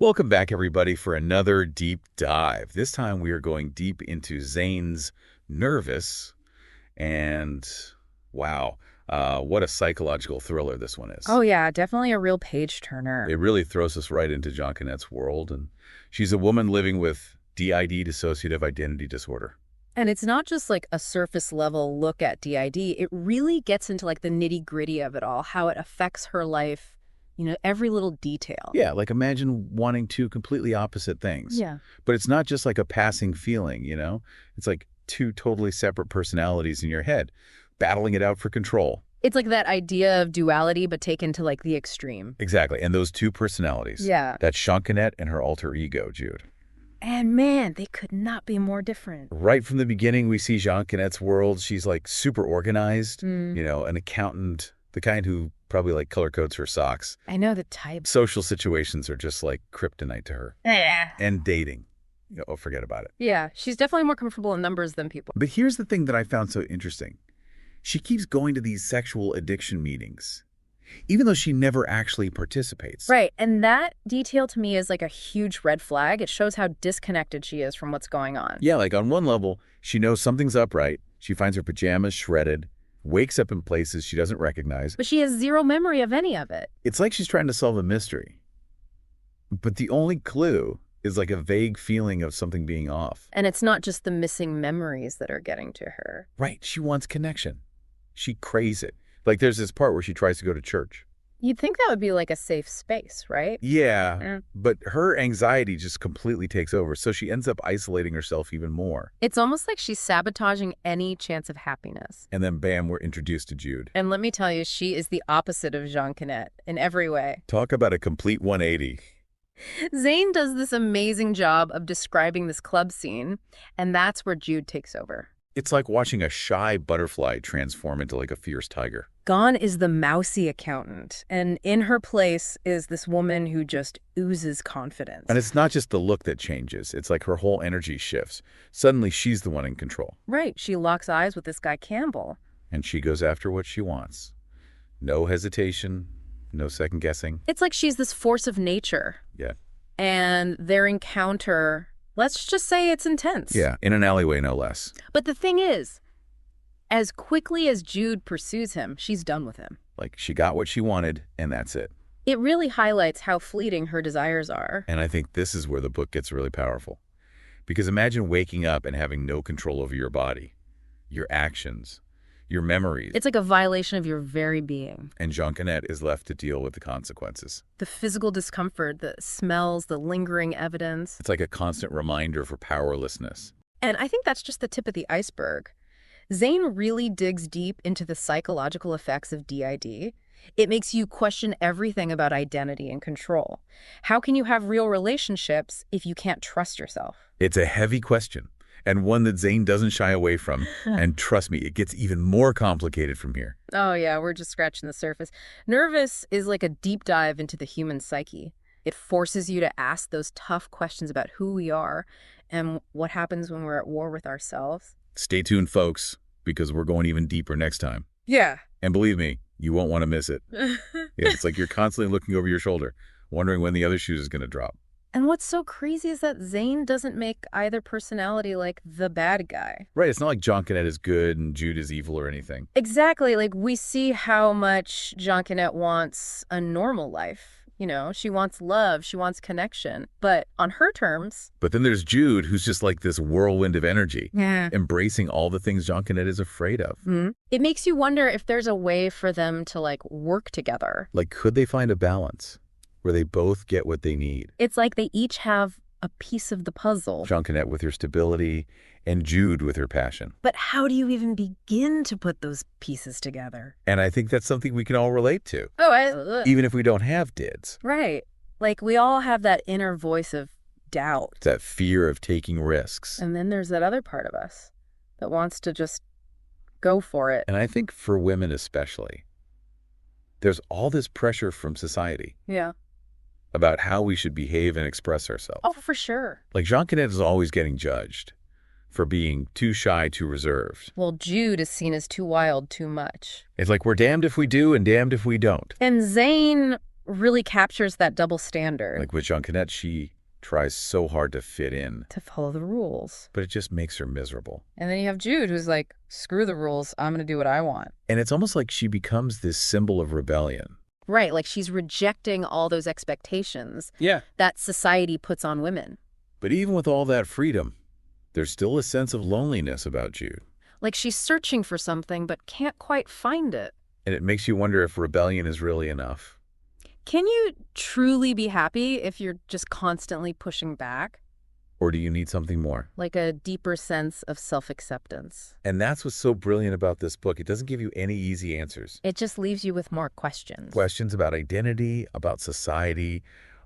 Welcome back, everybody, for another deep dive. This time we are going deep into Zane's nervous, and wow, what a psychological thriller this one is. Oh, yeah, definitely a real page-turner. It really throws us right into Jonquinette's world, and she's a woman living with DID, dissociative identity disorder. And it's not just like a surface-level look at DID. It really gets into like the nitty-gritty of it all, how it affects her life, every little detail. Yeah, like imagine wanting two completely opposite things. Yeah. But it's not just like a passing feeling, It's like two totally separate personalities in your head, battling it out for control. It's like that idea of duality, but taken to like the extreme. Exactly. And those two personalities. Yeah. That's Jonquinette and her alter ego, Jude. And man, they could not be more different. Right from the beginning, we see Jonquinette's world. She's like super organized, an accountant, the kind who probably like color codes her socks. I know the type. Social situations are just like kryptonite to her. Yeah. And dating. Oh, forget about it. Yeah, she's definitely more comfortable in numbers than people. But here's the thing that I found so interesting. She keeps going to these sexual addiction meetings, even though she never actually participates. Right, and that detail to me is like a huge red flag. It shows how disconnected she is from what's going on. Yeah, like on one level, she knows something's up, right? She finds her pajamas shredded, wakes up in places she doesn't recognize. But she has zero memory of any of it. It's like she's trying to solve a mystery. But the only clue is like a vague feeling of something being off. And it's not just the missing memories that are getting to her. Right, she wants connection. She craves it. Like there's this part where she tries to go to church. You'd think that would be like a safe space, right? Yeah, but her anxiety just completely takes over, so she ends up isolating herself even more. It's almost like she's sabotaging any chance of happiness. And then bam, we're introduced to Jude. And let me tell you, she is the opposite of Jonquinette in every way. Talk about a complete 180. Zane does this amazing job of describing this club scene, and that's where Jude takes over. It's like watching a shy butterfly transform into like a fierce tiger. Gone is the mousy accountant, and in her place is this woman who just oozes confidence. And it's not just the look that changes. It's like her whole energy shifts. Suddenly, she's the one in control. Right. She locks eyes with this guy Campbell. And she goes after what she wants. No hesitation, no second guessing. It's like she's this force of nature. Yeah. And their encounter, let's just say it's intense. Yeah, in an alleyway, no less. But the thing is, as quickly as Jude pursues him, she's done with him. Like, she got what she wanted, and that's it. It really highlights how fleeting her desires are. And I think this is where the book gets really powerful. Because imagine waking up and having no control over your body, your actions, your memories. It's like a violation of your very being. And Jonquinette is left to deal with the consequences. The physical discomfort, the smells, the lingering evidence. It's like a constant reminder for powerlessness. And I think that's just the tip of the iceberg. Zane really digs deep into the psychological effects of DID. It makes you question everything about identity and control. How can you have real relationships if you can't trust yourself? It's a heavy question, and one that Zane doesn't shy away from. And trust me, it gets even more complicated from here. Oh yeah, we're just scratching the surface. Nervous is like a deep dive into the human psyche. It forces you to ask those tough questions about who we are and what happens when we're at war with ourselves. Stay tuned, folks, because we're going even deeper next time. Yeah. And believe me, you won't want to miss it. It's like you're constantly looking over your shoulder, wondering when the other shoe is going to drop. And what's so crazy is that Zane doesn't make either personality like the bad guy. Right, it's not like Jonquinette is good and Jude is evil or anything. Exactly. Like, we see how much Jonquinette wants a normal life. She wants love, she wants connection, but on her terms. But then there's Jude, who's just like this whirlwind of energy, embracing all the things Jonquinette is afraid of. It makes you wonder if there's a way for them to, like, work together. Like, could they find a balance where they both get what they need? It's like they each have a piece of the puzzle. Jonquinette with her stability and Jude with her passion. But how do you even begin to put those pieces together? And I think that's something we can all relate to. Even if we don't have DIDs. Right. Like, we all have that inner voice of doubt. That fear of taking risks. And then there's that other part of us that wants to just go for it. And I think for women especially, there's all this pressure from society. Yeah. About how we should behave and express ourselves. Oh, for sure. Like, Jonquinette is always getting judged for being too shy, too reserved. Well, Jude is seen as too wild, too much. It's like we're damned if we do and damned if we don't. And Zane really captures that double standard. Like with Jonquinette, she tries so hard to fit in, to follow the rules. but it just makes her miserable. And then you have Jude, who's like, screw the rules, I'm going to do what I want. And it's almost like she becomes this symbol of rebellion. Right, like she's rejecting all those expectations Yeah. that society puts on women. But even with all that freedom, there's still a sense of loneliness about Jude. Like she's searching for something but can't quite find it. And it makes you wonder if rebellion is really enough. Can you truly be happy if you're just constantly pushing back? Or do you need something more? Like a deeper sense of self-acceptance. And that's what's so brilliant about this book. It doesn't give you any easy answers. It just leaves you with more questions. Questions about identity, about society,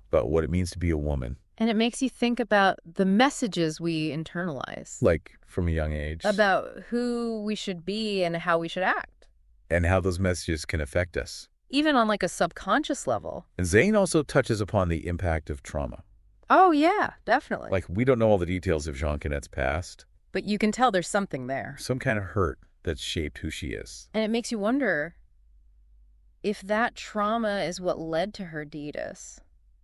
about what it means to be a woman. And it makes you think about the messages we internalize. Like from a young age. About who we should be and how we should act. And how those messages can affect us. Even on like a subconscious level. And Zane also touches upon the impact of trauma. Oh, yeah, definitely. Like, we don't know all the details of Jonquinette's past. But you can tell there's something there. Some kind of hurt that's shaped who she is. And it makes you wonder if that trauma is what led to her deedus.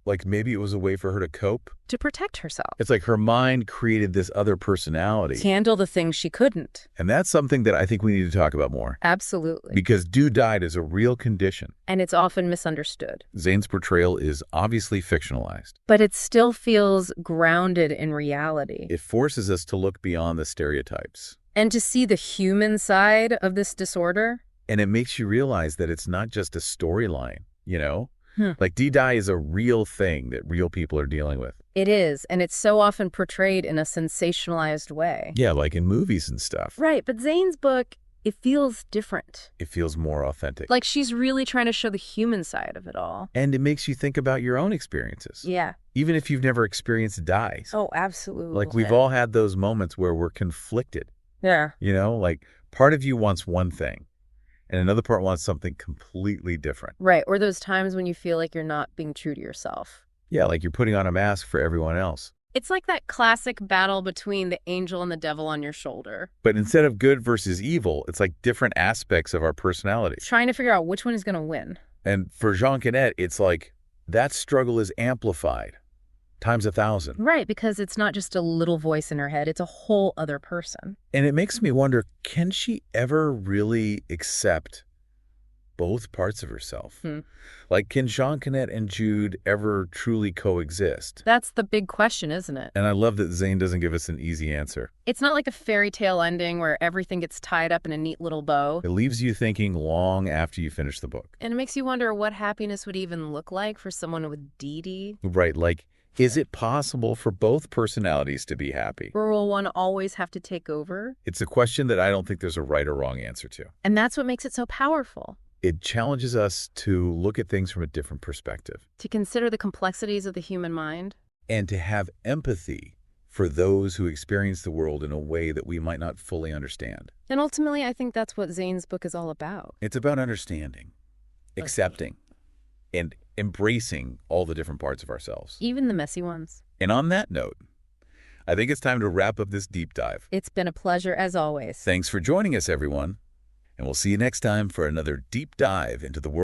Like, maybe it was a way for her to cope. To protect herself. It's like her mind created this other personality. To handle the things she couldn't. And that's something that I think we need to talk about more. Absolutely. Because do died is a real condition. And it's often misunderstood. Zane's portrayal is obviously fictionalized. But it still feels grounded in reality. It forces us to look beyond the stereotypes. And to see the human side of this disorder. And it makes you realize that it's not just a storyline, you know? Like D-Die is a real thing that real people are dealing with. It is, and it's so often portrayed in a sensationalized way. Yeah, like in movies and stuff. Right, but Zane's book, it feels different. It feels more authentic. Like she's really trying to show the human side of it all. And it makes you think about your own experiences. Yeah. Even if you've never experienced dies. Oh, absolutely. Like we've all had those moments where we're conflicted. Yeah. You know, like part of you wants one thing. And another part wants something completely different. Right. Or those times when you feel like you're not being true to yourself. Yeah, like you're putting on a mask for everyone else. It's like that classic battle between the angel and the devil on your shoulder. But instead of good versus evil, it's like different aspects of our personality. Trying to figure out which one is going to win. And for Jonquinette, it's like that struggle is amplified times 1,000. Right, because it's not just a little voice in her head. It's a whole other person. And it makes me wonder, can she ever really accept both parts of herself? Like, can Jonquinette and Jude ever truly coexist? That's the big question, isn't it? And I love that Zane doesn't give us an easy answer. It's not like a fairy tale ending where everything gets tied up in a neat little bow. It leaves you thinking long after you finish the book. And it makes you wonder what happiness would even look like for someone with DD. Right, like, is it possible for both personalities to be happy? Or will one always have to take over? It's a question that I don't think there's a right or wrong answer to. And that's what makes it so powerful. It challenges us to look at things from a different perspective. To consider the complexities of the human mind. And to have empathy for those who experience the world in a way that we might not fully understand. And ultimately, I think that's what Zane's book is all about. It's about understanding, accepting, and embracing all the different parts of ourselves. Even the messy ones. And on that note, I think it's time to wrap up this deep dive. It's been a pleasure as always. Thanks for joining us, everyone. And we'll see you next time for another deep dive into the world.